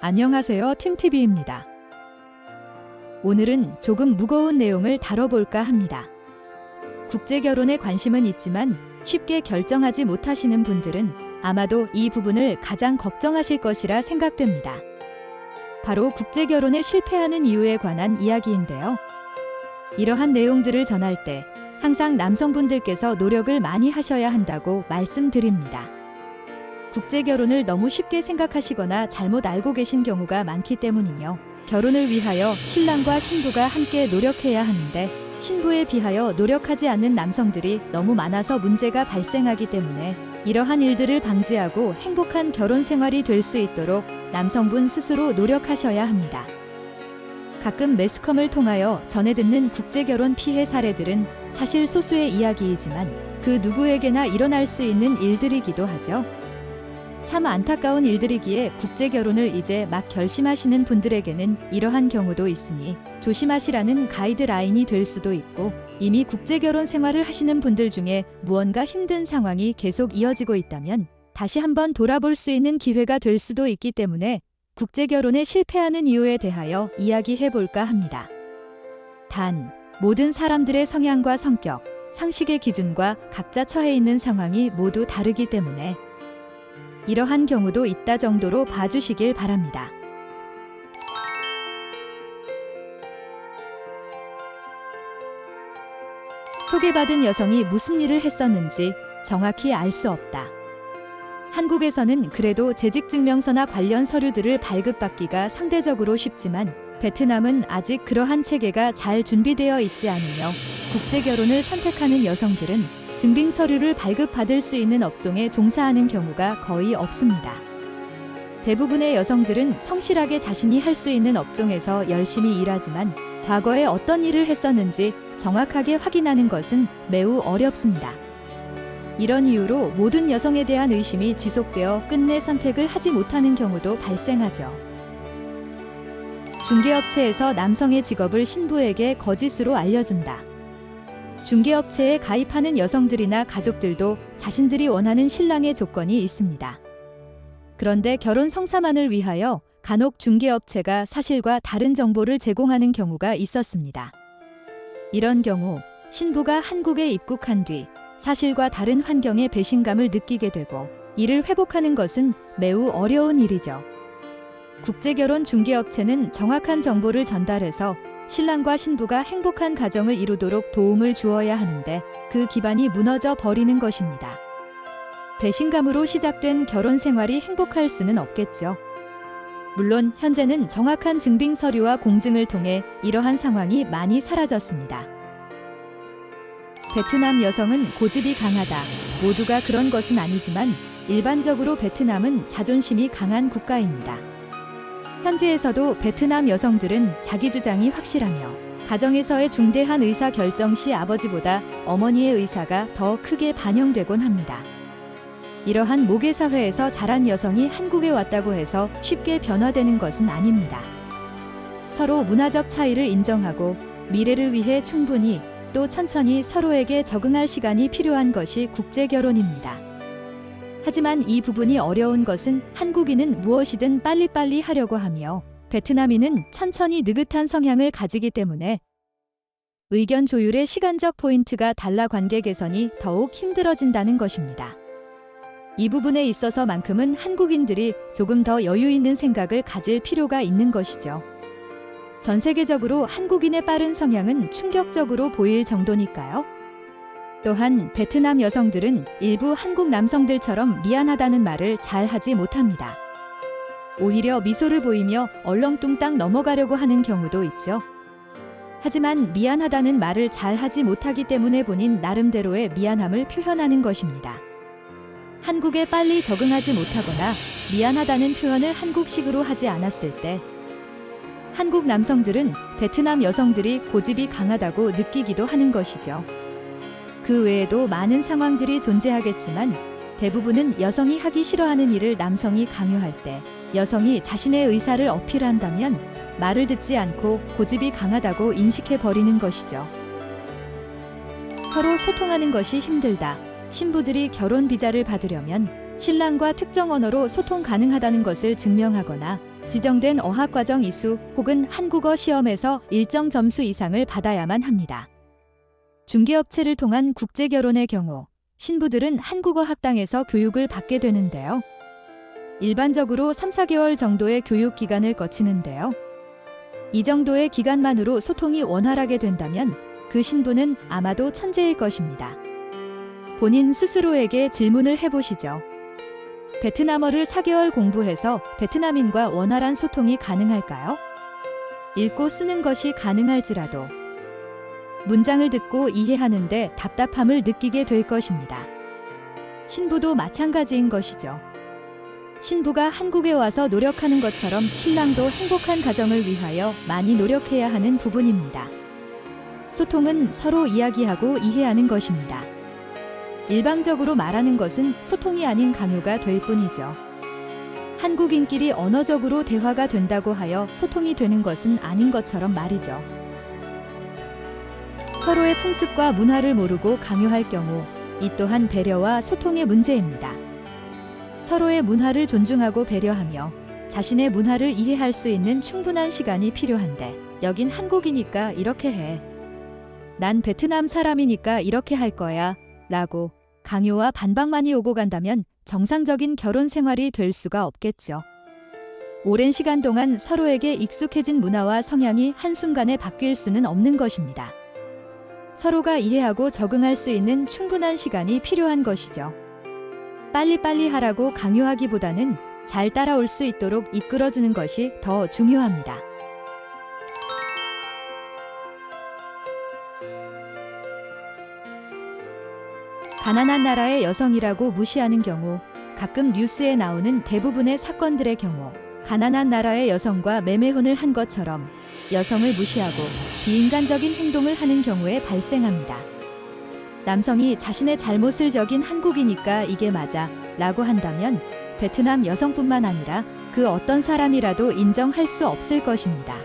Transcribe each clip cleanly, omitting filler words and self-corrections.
안녕하세요, 팀TV입니다. 오늘은 조금 무거운 내용을 다뤄볼까 합니다. 국제결혼에 관심은 있지만 쉽게 결정하지 못하시는 분들은 아마도 이 부분을 가장 걱정하실 것이라 생각됩니다. 바로 국제결혼에 실패하는 이유에 관한 이야기인데요. 이러한 내용들을 전할 때 항상 남성분들께서 노력을 많이 하셔야 한다고 말씀드립니다. 국제결혼을 너무 쉽게 생각하시거나 잘못 알고 계신 경우가 많기 때문이며, 결혼을 위하여 신랑과 신부가 함께 노력해야 하는데 신부에 비하여 노력하지 않는 남성들이 너무 많아서 문제가 발생하기 때문에 이러한 일들을 방지하고 행복한 결혼 생활이 될 수 있도록 남성분 스스로 노력하셔야 합니다. 가끔 매스컴을 통하여 전해 듣는 국제결혼 피해 사례들은 사실 소수의 이야기이지만 그 누구에게나 일어날 수 있는 일들이기도 하죠. 참 안타까운 일들이기에 국제결혼을 이제 막 결심하시는 분들에게는 이러한 경우도 있으니 조심하시라는 가이드라인이 될 수도 있고, 이미 국제결혼 생활을 하시는 분들 중에 무언가 힘든 상황이 계속 이어지고 있다면 다시 한번 돌아볼 수 있는 기회가 될 수도 있기 때문에 국제결혼에 실패하는 이유에 대하여 이야기해 볼까 합니다. 단, 모든 사람들의 성향과 성격, 상식의 기준과 각자 처해 있는 상황이 모두 다르기 때문에 이러한 경우도 있다 정도로 봐주시길 바랍니다. 소개받은 여성이 무슨 일을 했었는지 정확히 알 수 없다. 한국에서는 그래도 재직증명서나 관련 서류들을 발급받기가 상대적으로 쉽지만 베트남은 아직 그러한 체계가 잘 준비되어 있지 않으며 국제결혼을 선택하는 여성들은 증빙 서류를 발급받을 수 있는 업종에 종사하는 경우가 거의 없습니다. 대부분의 여성들은 성실하게 자신이 할 수 있는 업종에서 열심히 일하지만 과거에 어떤 일을 했었는지 정확하게 확인하는 것은 매우 어렵습니다. 이런 이유로 모든 여성에 대한 의심이 지속되어 끝내 선택을 하지 못하는 경우도 발생하죠. 중개업체에서 남성의 직업을 신부에게 거짓으로 알려준다. 중개업체에 가입하는 여성들이나 가족들도 자신들이 원하는 신랑의 조건이 있습니다. 그런데 결혼 성사만을 위하여 간혹 중개업체가 사실과 다른 정보를 제공하는 경우가 있었습니다. 이런 경우 신부가 한국에 입국한 뒤 사실과 다른 환경의 배신감을 느끼게 되고 이를 회복하는 것은 매우 어려운 일이죠. 국제결혼 중개업체는 정확한 정보를 전달해서 신랑과 신부가 행복한 가정을 이루도록 도움을 주어야 하는데 그 기반이 무너져 버리는 것입니다. 배신감으로 시작된 결혼 생활이 행복할 수는 없겠죠. 물론 현재는 정확한 증빙 서류와 공증을 통해 이러한 상황이 많이 사라졌습니다. 베트남 여성은 고집이 강하다. 모두가 그런 것은 아니지만 일반적으로 베트남은 자존심이 강한 국가입니다. 현지에서도 베트남 여성들은 자기 주장이 확실하며 가정에서의 중대한 의사 결정 시 아버지보다 어머니의 의사가 더 크게 반영되곤 합니다. 이러한 모계 사회에서 자란 여성이 한국에 왔다고 해서 쉽게 변화되는 것은 아닙니다. 서로 문화적 차이를 인정하고 미래를 위해 충분히 또 천천히 서로에게 적응할 시간이 필요한 것이 국제결혼입니다. 하지만 이 부분이 어려운 것은 한국인은 무엇이든 빨리빨리 하려고 하며 베트남인은 천천히 느긋한 성향을 가지기 때문에 의견 조율의 시간적 포인트가 달라 관계 개선이 더욱 힘들어진다는 것입니다. 이 부분에 있어서만큼은 한국인들이 조금 더 여유 있는 생각을 가질 필요가 있는 것이죠. 전 세계적으로 한국인의 빠른 성향은 충격적으로 보일 정도니까요. 또한 베트남 여성들은 일부 한국 남성들처럼 미안하다는 말을 잘 하지 못합니다. 오히려 미소를 보이며 얼렁뚱땅 넘어가려고 하는 경우도 있죠. 하지만 미안하다는 말을 잘 하지 못하기 때문에 본인 나름대로의 미안함을 표현하는 것입니다. 한국에 빨리 적응하지 못하거나 미안하다는 표현을 한국식으로 하지 않았을 때 한국 남성들은 베트남 여성들이 고집이 강하다고 느끼기도 하는 것이죠. 그 외에도 많은 상황들이 존재하겠지만 대부분은 여성이 하기 싫어하는 일을 남성이 강요할 때 여성이 자신의 의사를 어필한다면 말을 듣지 않고 고집이 강하다고 인식해버리는 것이죠. 서로 소통하는 것이 힘들다. 신부들이 결혼 비자를 받으려면 신랑과 특정 언어로 소통 가능하다는 것을 증명하거나 지정된 어학과정 이수 혹은 한국어 시험에서 일정 점수 이상을 받아야만 합니다. 중개업체를 통한 국제결혼의 경우 신부들은 한국어 학당에서 교육을 받게 되는데요. 일반적으로 3, 4개월 정도의 교육 기간을 거치는데요. 이 정도의 기간만으로 소통이 원활하게 된다면 그 신부는 아마도 천재일 것입니다. 본인 스스로에게 질문을 해보시죠. 베트남어를 4개월 공부해서 베트남인과 원활한 소통이 가능할까요? 읽고 쓰는 것이 가능할지라도 문장을 듣고 이해하는데 답답함을 느끼게 될 것입니다. 신부도 마찬가지인 것이죠. 신부가 한국에 와서 노력하는 것처럼 신랑도 행복한 가정을 위하여 많이 노력해야 하는 부분입니다. 소통은 서로 이야기하고 이해하는 것입니다. 일방적으로 말하는 것은 소통이 아닌 강요가 될 뿐이죠. 한국인끼리 언어적으로 대화가 된다고 하여 소통이 되는 것은 아닌 것처럼 말이죠. 서로의 풍습과 문화를 모르고 강요할 경우 이 또한 배려와 소통의 문제입니다. 서로의 문화를 존중하고 배려하며 자신의 문화를 이해할 수 있는 충분한 시간이 필요한데 여긴 한국이니까 이렇게 해. 난 베트남 사람이니까 이렇게 할 거야. 라고 강요와 반박만이 오고 간다면 정상적인 결혼 생활이 될 수가 없겠죠. 오랜 시간 동안 서로에게 익숙해진 문화와 성향이 한순간에 바뀔 수는 없는 것입니다. 서로가 이해하고 적응할 수 있는 충분한 시간이 필요한 것이죠. 빨리빨리 하라고 강요하기보다는 잘 따라올 수 있도록 이끌어주는 것이 더 중요합니다. 가난한 나라의 여성이라고 무시하는 경우, 가끔 뉴스에 나오는 대부분의 사건들의 경우 가난한 나라의 여성과 매매혼을 한 것처럼 여성을 무시하고 비인간적인 행동을 하는 경우에 발생합니다. 남성이 자신의 잘못을 저긴 한국이니까 이게 맞아 라고 한다면 베트남 여성뿐만 아니라 그 어떤 사람이라도 인정할 수 없을 것입니다.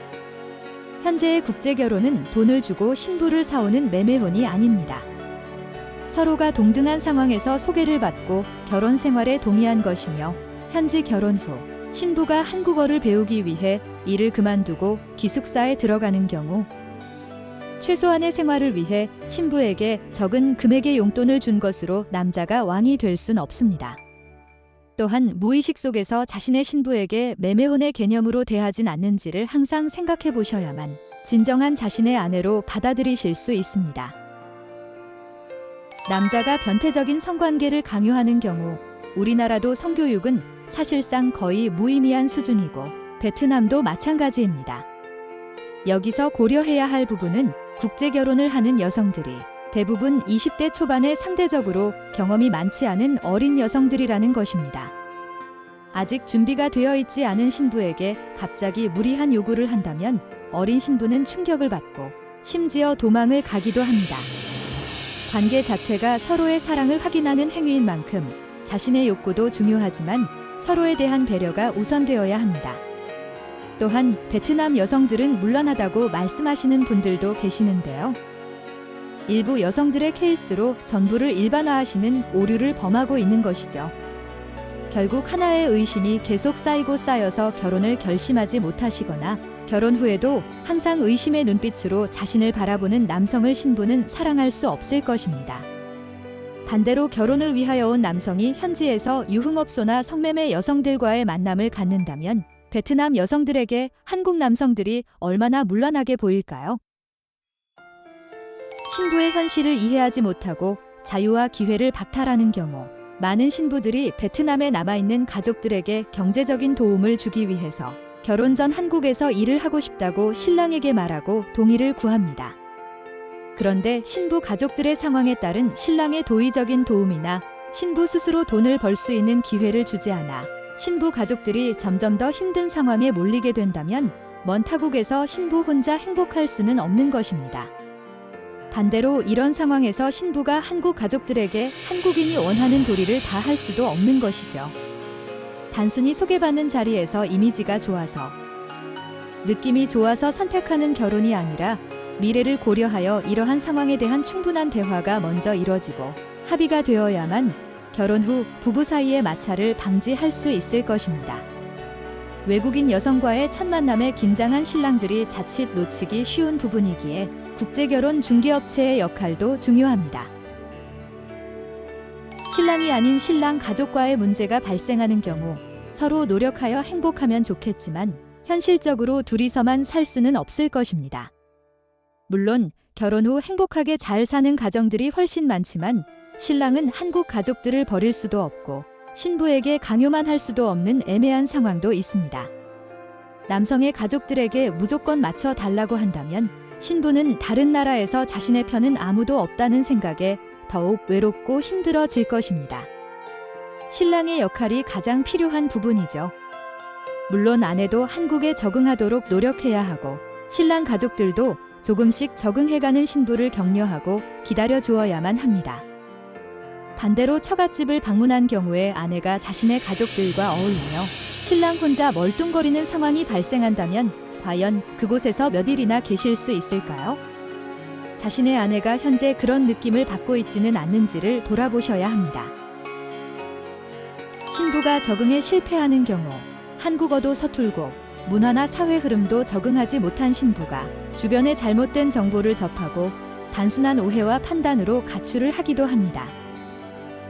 현재의 국제결혼은 돈을 주고 신부를 사오는 매매혼이 아닙니다. 서로가 동등한 상황에서 소개를 받고 결혼 생활에 동의한 것이며 현지 결혼 후 신부가 한국어를 배우기 위해 일을 그만두고 기숙사에 들어가는 경우 최소한의 생활을 위해 신부에게 적은 금액의 용돈을 준 것으로 남자가 왕이 될 순 없습니다. 또한 무의식 속에서 자신의 신부에게 매매혼의 개념으로 대하진 않는지를 항상 생각해 보셔야만 진정한 자신의 아내로 받아들이실 수 있습니다. 남자가 변태적인 성관계를 강요하는 경우 우리나라도 성교육은 사실상 거의 무의미한 수준이고 베트남도 마찬가지입니다. 여기서 고려해야 할 부분은 국제결혼을 하는 여성들이 대부분 20대 초반에 상대적으로 경험이 많지 않은 어린 여성들이라는 것입니다. 아직 준비가 되어 있지 않은 신부에게 갑자기 무리한 요구를 한다면 어린 신부는 충격을 받고 심지어 도망을 가기도 합니다. 관계 자체가 서로의 사랑을 확인하는 행위인 만큼 자신의 욕구도 중요하지만 서로에 대한 배려가 우선되어야 합니다. 또한 베트남 여성들은 물러나다고 말씀하시는 분들도 계시는데요. 일부 여성들의 케이스로 전부를 일반화하시는 오류를 범하고 있는 것이죠. 결국 하나의 의심이 계속 쌓이고 쌓여서 결혼을 결심하지 못하시거나 결혼 후에도 항상 의심의 눈빛으로 자신을 바라보는 남성을 신부는 사랑할 수 없을 것입니다. 반대로 결혼을 위하여 온 남성이 현지에서 유흥업소나 성매매 여성들과의 만남을 갖는다면 베트남 여성들에게 한국 남성들이 얼마나 문란하게 보일까요? 신부의 현실을 이해하지 못하고 자유와 기회를 박탈하는 경우 많은 신부들이 베트남에 남아있는 가족들에게 경제적인 도움을 주기 위해서 결혼 전 한국에서 일을 하고 싶다고 신랑에게 말하고 동의를 구합니다. 그런데 신부 가족들의 상황에 따른 신랑의 도의적인 도움이나 신부 스스로 돈을 벌 수 있는 기회를 주지 않아 신부 가족들이 점점 더 힘든 상황에 몰리게 된다면 먼 타국에서 신부 혼자 행복할 수는 없는 것입니다. 반대로 이런 상황에서 신부가 한국 가족들에게 한국인이 원하는 도리를 다 할 수도 없는 것이죠. 단순히 소개받는 자리에서 이미지가 좋아서, 느낌이 좋아서 선택하는 결혼이 아니라 미래를 고려하여 이러한 상황에 대한 충분한 대화가 먼저 이뤄지고 합의가 되어야만 결혼 후 부부 사이의 마찰을 방지할 수 있을 것입니다. 외국인 여성과의 첫 만남에 긴장한 신랑들이 자칫 놓치기 쉬운 부분이기에 국제결혼 중개업체의 역할도 중요합니다. 신랑이 아닌 신랑 가족과의 문제가 발생하는 경우 서로 노력하여 행복하면 좋겠지만 현실적으로 둘이서만 살 수는 없을 것입니다. 물론 결혼 후 행복하게 잘 사는 가정들이 훨씬 많지만 신랑은 한국 가족들을 버릴 수도 없고 신부에게 강요만 할 수도 없는 애매한 상황도 있습니다. 남성의 가족들에게 무조건 맞춰 달라고 한다면 신부는 다른 나라에서 자신의 편은 아무도 없다는 생각에 더욱 외롭고 힘들어질 것입니다. 신랑의 역할이 가장 필요한 부분이죠. 물론 아내도 한국에 적응하도록 노력해야 하고 신랑 가족들도 조금씩 적응해가는 신부를 격려하고 기다려 주어야만 합니다. 반대로 처갓집을 방문한 경우에 아내가 자신의 가족들과 어울리며 신랑 혼자 멀뚱거리는 상황이 발생한다면 과연 그곳에서 몇 일이나 계실 수 있을까요? 자신의 아내가 현재 그런 느낌을 받고 있지는 않는지를 돌아보셔야 합니다. 신부가 적응에 실패하는 경우 한국어도 서툴고 문화나 사회 흐름도 적응하지 못한 신부가 주변의 잘못된 정보를 접하고 단순한 오해와 판단으로 가출을 하기도 합니다.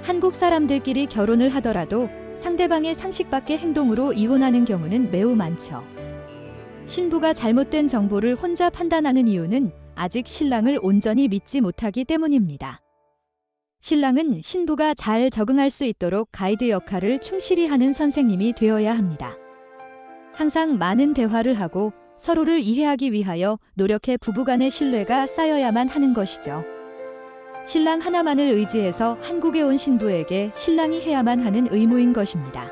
한국 사람들끼리 결혼을 하더라도 상대방의 상식 밖의 행동으로 이혼하는 경우는 매우 많죠. 신부가 잘못된 정보를 혼자 판단하는 이유는 아직 신랑을 온전히 믿지 못하기 때문입니다. 신랑은 신부가 잘 적응할 수 있도록 가이드 역할을 충실히 하는 선생님이 되어야 합니다. 항상 많은 대화를 하고 서로를 이해하기 위하여 노력해 부부간의 신뢰가 쌓여야만 하는 것이죠. 신랑 하나만을 의지해서 한국에 온 신부에게 신랑이 해야만 하는 의무인 것입니다.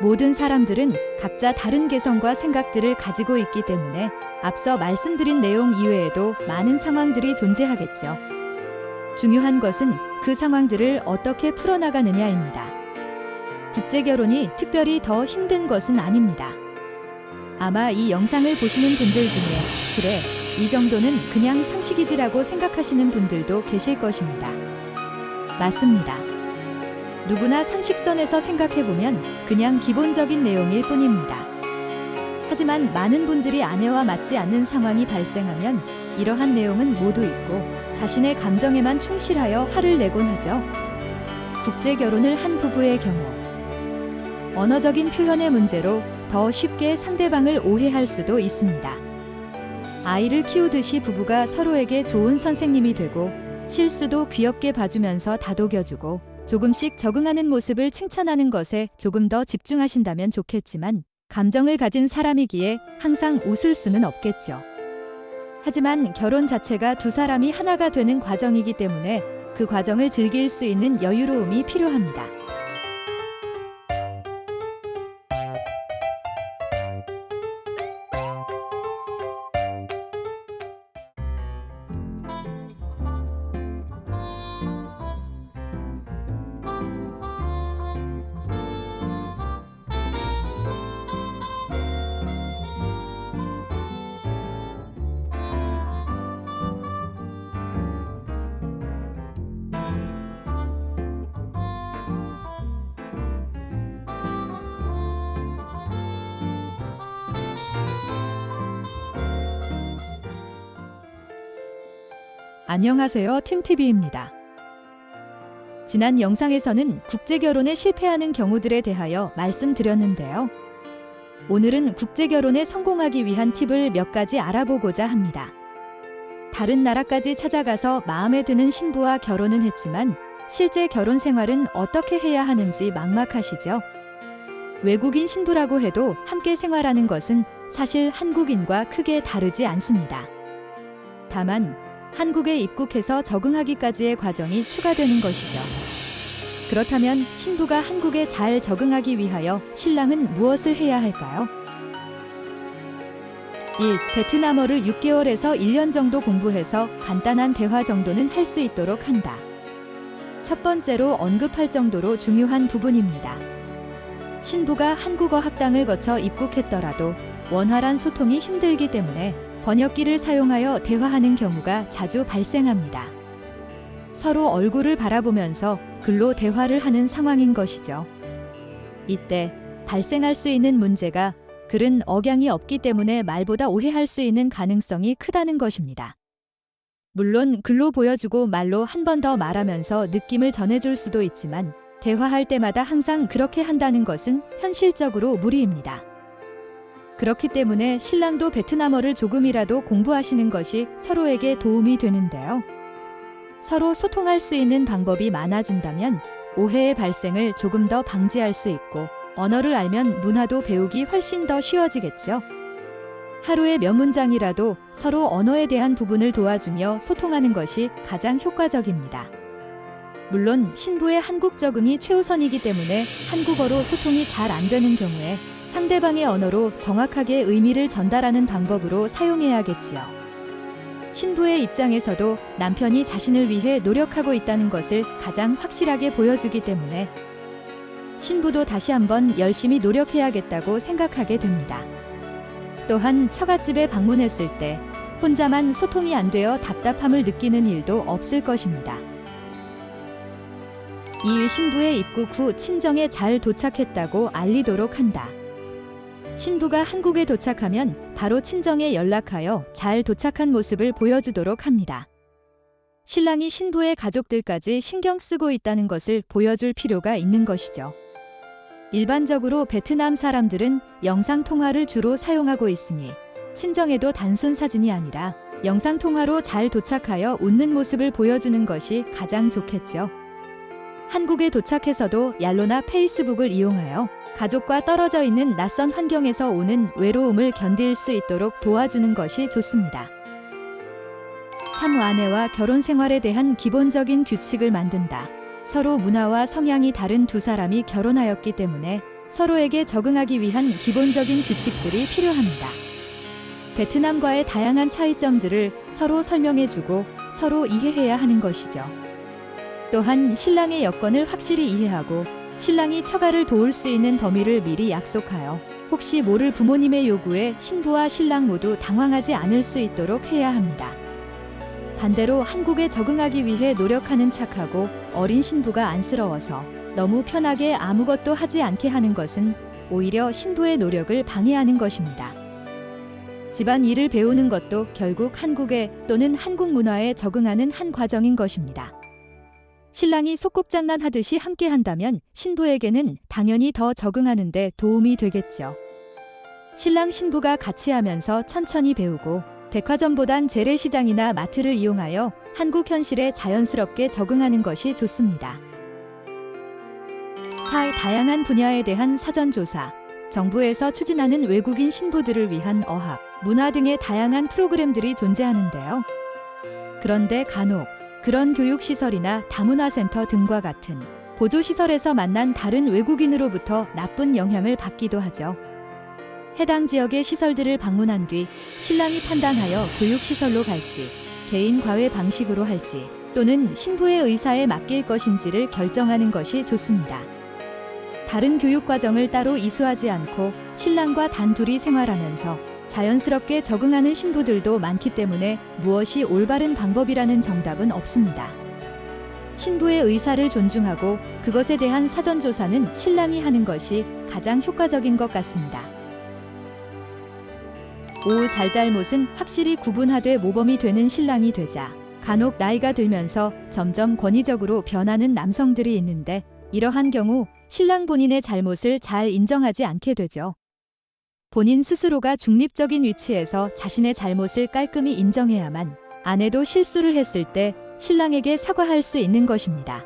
모든 사람들은 각자 다른 개성과 생각들을 가지고 있기 때문에 앞서 말씀드린 내용 이외에도 많은 상황들이 존재하겠죠. 중요한 것은 그 상황들을 어떻게 풀어나가느냐입니다. 국제결혼이 특별히 더 힘든 것은 아닙니다. 아마 이 영상을 보시는 분들 중에 그래, 이 정도는 그냥 상식이지라고 생각하시는 분들도 계실 것입니다. 맞습니다. 누구나 상식선에서 생각해보면 그냥 기본적인 내용일 뿐입니다. 하지만 많은 분들이 아내와 맞지 않는 상황이 발생하면 이러한 내용은 모두 잊고 자신의 감정에만 충실하여 화를 내곤 하죠. 국제결혼을 한 부부의 경우 언어적인 표현의 문제로 더 쉽게 상대방을 오해할 수도 있습니다. 아이를 키우듯이 부부가 서로에게 좋은 선생님이 되고 실수도 귀엽게 봐주면서 다독여주고 조금씩 적응하는 모습을 칭찬하는 것에 조금 더 집중하신다면 좋겠지만 감정을 가진 사람이기에 항상 웃을 수는 없겠죠. 하지만 결혼 자체가 두 사람이 하나가 되는 과정이기 때문에 그 과정을 즐길 수 있는 여유로움이 필요합니다. 안녕하세요, 팀TV입니다. 지난 영상에서는 국제결혼에 실패하는 경우들에 대하여 말씀드렸는데요. 오늘은 국제결혼에 성공하기 위한 팁을 몇 가지 알아보고자 합니다. 다른 나라까지 찾아가서 마음에 드는 신부와 결혼은 했지만 실제 결혼 생활은 어떻게 해야 하는지 막막하시죠? 외국인 신부라고 해도 함께 생활하는 것은 사실 한국인과 크게 다르지 않습니다. 다만 한국에 입국해서 적응하기까지의 과정이 추가되는 것이죠. 그렇다면 신부가 한국에 잘 적응하기 위하여 신랑은 무엇을 해야 할까요? 1. 베트남어를 6개월에서 1년 정도 공부해서 간단한 대화 정도는 할 수 있도록 한다. 첫 번째로 언급할 정도로 중요한 부분입니다. 신부가 한국어 학당을 거쳐 입국했더라도 원활한 소통이 힘들기 때문에 번역기를 사용하여 대화하는 경우가 자주 발생합니다. 서로 얼굴을 바라보면서 글로 대화를 하는 상황인 것이죠. 이때 발생할 수 있는 문제가 글은 억양이 없기 때문에 말보다 오해할 수 있는 가능성이 크다는 것입니다. 물론 글로 보여주고 말로 한 번 더 말하면서 느낌을 전해줄 수도 있지만 대화할 때마다 항상 그렇게 한다는 것은 현실적으로 무리입니다. 그렇기 때문에 신랑도 베트남어를 조금이라도 공부하시는 것이 서로에게 도움이 되는데요. 서로 소통할 수 있는 방법이 많아진다면 오해의 발생을 조금 더 방지할 수 있고 언어를 알면 문화도 배우기 훨씬 더 쉬워지겠죠. 하루에 몇 문장이라도 서로 언어에 대한 부분을 도와주며 소통하는 것이 가장 효과적입니다. 물론 신부의 한국 적응이 최우선이기 때문에 한국어로 소통이 잘 안 되는 경우에 상대방의 언어로 정확하게 의미를 전달하는 방법으로 사용해야겠지요. 신부의 입장에서도 남편이 자신을 위해 노력하고 있다는 것을 가장 확실하게 보여주기 때문에 신부도 다시 한번 열심히 노력해야겠다고 생각하게 됩니다. 또한 처갓집에 방문했을 때 혼자만 소통이 안 되어 답답함을 느끼는 일도 없을 것입니다. 이 신부의 입국 후 친정에 잘 도착했다고 알리도록 한다. 신부가 한국에 도착하면 바로 친정에 연락하여 잘 도착한 모습을 보여주도록 합니다. 신랑이 신부의 가족들까지 신경 쓰고 있다는 것을 보여줄 필요가 있는 것이죠. 일반적으로 베트남 사람들은 영상통화를 주로 사용하고 있으니 친정에도 단순 사진이 아니라 영상통화로 잘 도착하여 웃는 모습을 보여주는 것이 가장 좋겠죠. 한국에 도착해서도 얄로나 페이스북을 이용하여 가족과 떨어져 있는 낯선 환경에서 오는 외로움을 견딜 수 있도록 도와주는 것이 좋습니다. 3. 아내와 결혼 생활에 대한 기본적인 규칙을 만든다. 서로 문화와 성향이 다른 두 사람이 결혼하였기 때문에 서로에게 적응하기 위한 기본적인 규칙들이 필요합니다. 베트남과의 다양한 차이점들을 서로 설명해주고 서로 이해해야 하는 것이죠. 또한 신랑의 여건을 확실히 이해하고 신랑이 처가를 도울 수 있는 범위를 미리 약속하여 혹시 모를 부모님의 요구에 신부와 신랑 모두 당황하지 않을 수 있도록 해야 합니다. 반대로 한국에 적응하기 위해 노력하는 척하고 어린 신부가 안쓰러워서 너무 편하게 아무것도 하지 않게 하는 것은 오히려 신부의 노력을 방해하는 것입니다. 집안 일을 배우는 것도 결국 한국에 또는 한국 문화에 적응하는 한 과정인 것입니다. 신랑이 소꿉장난하듯이 함께 한다면 신부에게는 당연히 더 적응하는 데 도움이 되겠죠. 신랑 신부가 같이 하면서 천천히 배우고 백화점보단 재래시장이나 마트를 이용하여 한국 현실에 자연스럽게 적응하는 것이 좋습니다. 4. 다양한 분야에 대한 사전조사. 정부에서 추진하는 외국인 신부들을 위한 어학, 문화 등의 다양한 프로그램들이 존재하는데요. 그런데 간혹 그런 교육시설이나 다문화센터 등과 같은 보조시설에서 만난 다른 외국인으로부터 나쁜 영향을 받기도 하죠. 해당 지역의 시설들을 방문한 뒤 신랑이 판단하여 교육시설로 갈지, 개인 과외 방식으로 할지, 또는 신부의 의사에 맡길 것인지를 결정하는 것이 좋습니다. 다른 교육과정을 따로 이수하지 않고 신랑과 단둘이 생활하면서 자연스럽게 적응하는 신부들도 많기 때문에 무엇이 올바른 방법이라는 정답은 없습니다. 신부의 의사를 존중하고 그것에 대한 사전조사는 신랑이 하는 것이 가장 효과적인 것 같습니다. 5. 잘잘못은 확실히 구분하되 모범이 되는 신랑이 되자. 간혹 나이가 들면서 점점 권위적으로 변하는 남성들이 있는데 이러한 경우 신랑 본인의 잘못을 잘 인정하지 않게 되죠. 본인 스스로가 중립적인 위치에서 자신의 잘못을 깔끔히 인정해야만 아내도 실수를 했을 때 신랑에게 사과할 수 있는 것입니다.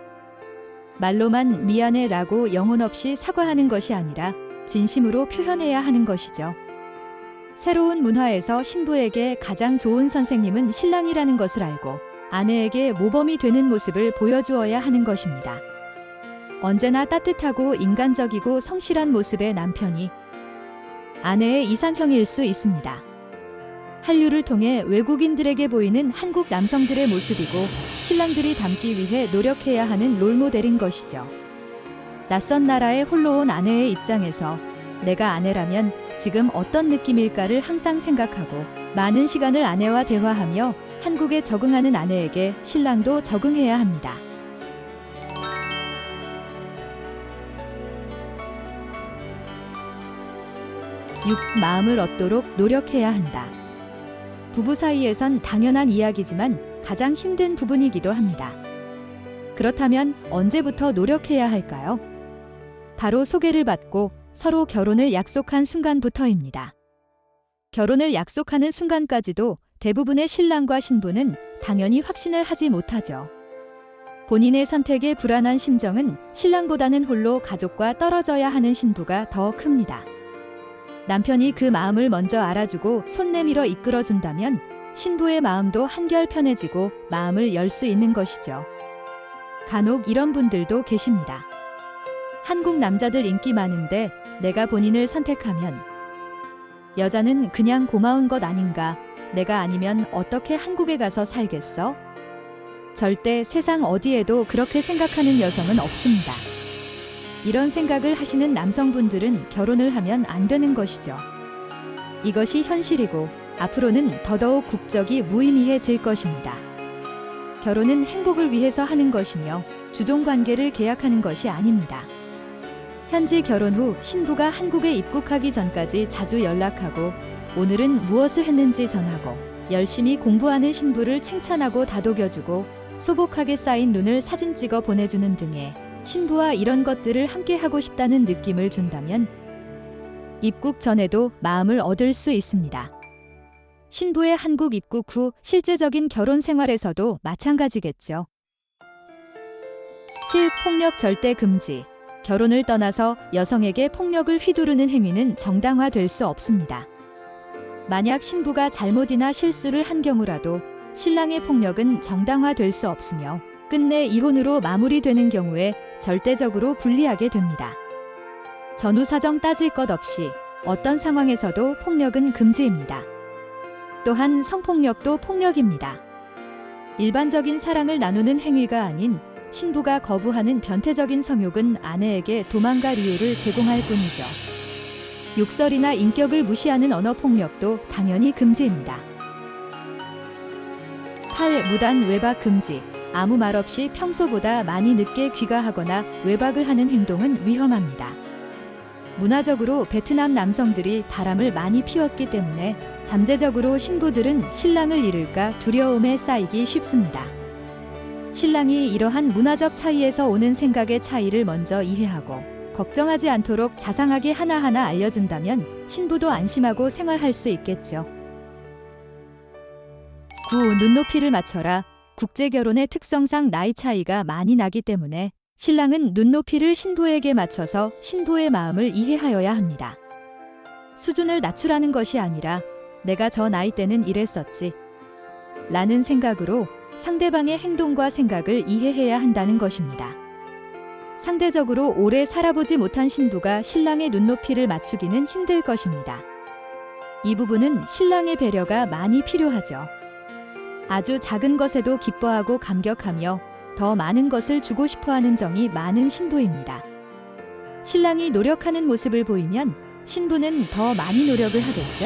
말로만 미안해 라고 영혼 없이 사과하는 것이 아니라 진심으로 표현해야 하는 것이죠. 새로운 문화에서 신부에게 가장 좋은 선생님은 신랑이라는 것을 알고 아내에게 모범이 되는 모습을 보여주어야 하는 것입니다. 언제나 따뜻하고 인간적이고 성실한 모습의 남편이 아내의 이상형일 수 있습니다. 한류를 통해 외국인들에게 보이는 한국 남성들의 모습이고 신랑들이 닮기 위해 노력해야 하는 롤모델인 것이죠. 낯선 나라에 홀로 온 아내의 입장에서 내가 아내라면 지금 어떤 느낌일까를 항상 생각하고 많은 시간을 아내와 대화하며 한국에 적응하는 아내에게 신랑도 적응해야 합니다. 6. 마음을 얻도록 노력해야 한다. 부부 사이에선 당연한 이야기지만 가장 힘든 부분이기도 합니다. 그렇다면 언제부터 노력해야 할까요? 바로 소개를 받고 서로 결혼을 약속한 순간부터입니다. 결혼을 약속하는 순간까지도 대부분의 신랑과 신부는 당연히 확신을 하지 못하죠. 본인의 선택에 불안한 심정은 신랑보다는 홀로 가족과 떨어져야 하는 신부가 더 큽니다. 남편이 그 마음을 먼저 알아주고 손 내밀어 이끌어준다면 신부의 마음도 한결 편해지고 마음을 열 수 있는 것이죠. 간혹 이런 분들도 계십니다. 한국 남자들 인기 많은데 내가 본인을 선택하면 여자는 그냥 고마운 것 아닌가? 내가 아니면 어떻게 한국에 가서 살겠어? 절대 세상 어디에도 그렇게 생각하는 여성은 없습니다. 이런 생각을 하시는 남성분들은 결혼을 하면 안 되는 것이죠. 이것이 현실이고 앞으로는 더더욱 국적이 무의미해질 것입니다. 결혼은 행복을 위해서 하는 것이며 주종관계를 계약하는 것이 아닙니다. 현지 결혼 후 신부가 한국에 입국하기 전까지 자주 연락하고 오늘은 무엇을 했는지 전하고 열심히 공부하는 신부를 칭찬하고 다독여주고 소복하게 쌓인 눈을 사진 찍어 보내주는 등의 신부와 이런 것들을 함께 하고 싶다는 느낌을 준다면 입국 전에도 마음을 얻을 수 있습니다. 신부의 한국 입국 후 실제적인 결혼 생활에서도 마찬가지겠죠. 7. 폭력 절대 금지. 결혼을 떠나서 여성에게 폭력을 휘두르는 행위는 정당화될 수 없습니다. 만약 신부가 잘못이나 실수를 한 경우라도 신랑의 폭력은 정당화될 수 없으며 끝내 이혼으로 마무리되는 경우에 절대적으로 불리하게 됩니다. 전후 사정 따질 것 없이 어떤 상황에서도 폭력은 금지입니다. 또한 성폭력도 폭력입니다. 일반적인 사랑을 나누는 행위가 아닌 신부가 거부하는 변태적인 성욕은 아내에게 도망갈 이유를 제공할 뿐이죠. 욕설이나 인격을 무시하는 언어 폭력도 당연히 금지입니다. 8. 무단 외박 금지. 아무 말 없이 평소보다 많이 늦게 귀가하거나 외박을 하는 행동은 위험합니다. 문화적으로 베트남 남성들이 바람을 많이 피웠기 때문에 잠재적으로 신부들은 신랑을 잃을까 두려움에 쌓이기 쉽습니다. 신랑이 이러한 문화적 차이에서 오는 생각의 차이를 먼저 이해하고 걱정하지 않도록 자상하게 하나하나 알려준다면 신부도 안심하고 생활할 수 있겠죠. 9. 눈높이를 맞춰라. 국제결혼의 특성상 나이 차이가 많이 나기 때문에 신랑은 눈높이를 신부에게 맞춰서 신부의 마음을 이해하여야 합니다. 수준을 낮추라는 것이 아니라 내가 저 나이 때는 이랬었지 라는 생각으로 상대방의 행동과 생각을 이해해야 한다는 것입니다. 상대적으로 오래 살아보지 못한 신부가 신랑의 눈높이를 맞추기는 힘들 것입니다. 이 부분은 신랑의 배려가 많이 필요하죠. 아주 작은 것에도 기뻐하고 감격하며 더 많은 것을 주고 싶어하는 정이 많은 신부입니다. 신랑이 노력하는 모습을 보이면 신부는 더 많이 노력을 하겠죠.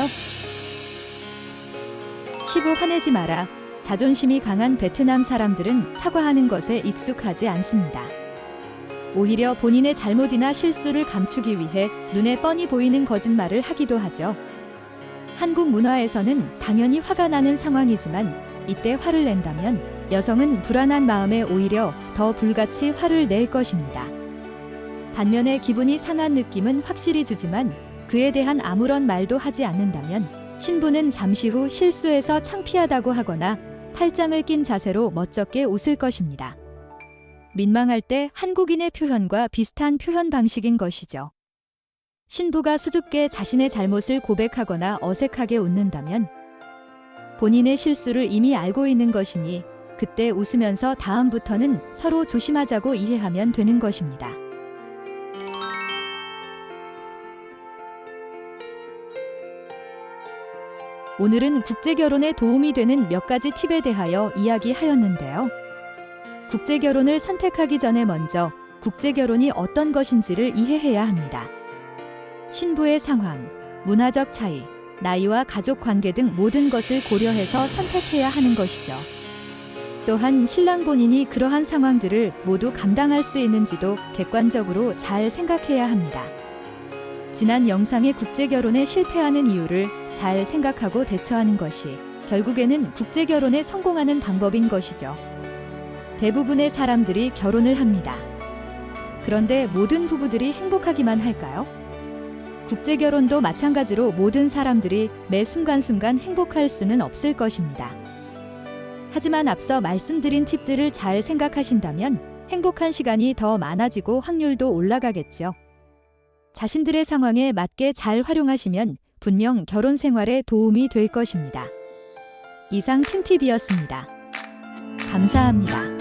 15. 화내지 마라. 자존심이 강한 베트남 사람들은 사과하는 것에 익숙하지 않습니다. 오히려 본인의 잘못이나 실수를 감추기 위해 눈에 뻔히 보이는 거짓말을 하기도 하죠. 한국 문화에서는 당연히 화가 나는 상황이지만 이때 화를 낸다면 여성은 불안한 마음에 오히려 더 불같이 화를 낼 것입니다. 반면에 기분이 상한 느낌은 확실히 주지만 그에 대한 아무런 말도 하지 않는다면 신부는 잠시 후 실수해서 창피하다고 하거나 팔짱을 낀 자세로 멋쩍게 웃을 것입니다. 민망할 때 한국인의 표현과 비슷한 표현 방식인 것이죠. 신부가 수줍게 자신의 잘못을 고백하거나 어색하게 웃는다면 본인의 실수를 이미 알고 있는 것이니 그때 웃으면서 다음부터는 서로 조심하자고 이해하면 되는 것입니다. 오늘은 국제결혼에 도움이 되는 몇 가지 팁에 대하여 이야기하였는데요. 국제결혼을 선택하기 전에 먼저 국제결혼이 어떤 것인지를 이해해야 합니다. 신부의 상황, 문화적 차이, 나이와 가족 관계 등 모든 것을 고려해서 선택해야 하는 것이죠. 또한 신랑 본인이 그러한 상황들을 모두 감당할 수 있는지도 객관적으로 잘 생각해야 합니다. 지난 영상의 국제결혼에 실패하는 이유를 잘 생각하고 대처하는 것이 결국에는 국제결혼에 성공하는 방법인 것이죠. 대부분의 사람들이 결혼을 합니다. 그런데 모든 부부들이 행복하기만 할까요? 국제결혼도 마찬가지로 모든 사람들이 매 순간순간 행복할 수는 없을 것입니다. 하지만 앞서 말씀드린 팁들을 잘 생각하신다면 행복한 시간이 더 많아지고 확률도 올라가겠죠. 자신들의 상황에 맞게 잘 활용하시면 분명 결혼 생활에 도움이 될 것입니다. 이상 틴팁이었습니다. 감사합니다.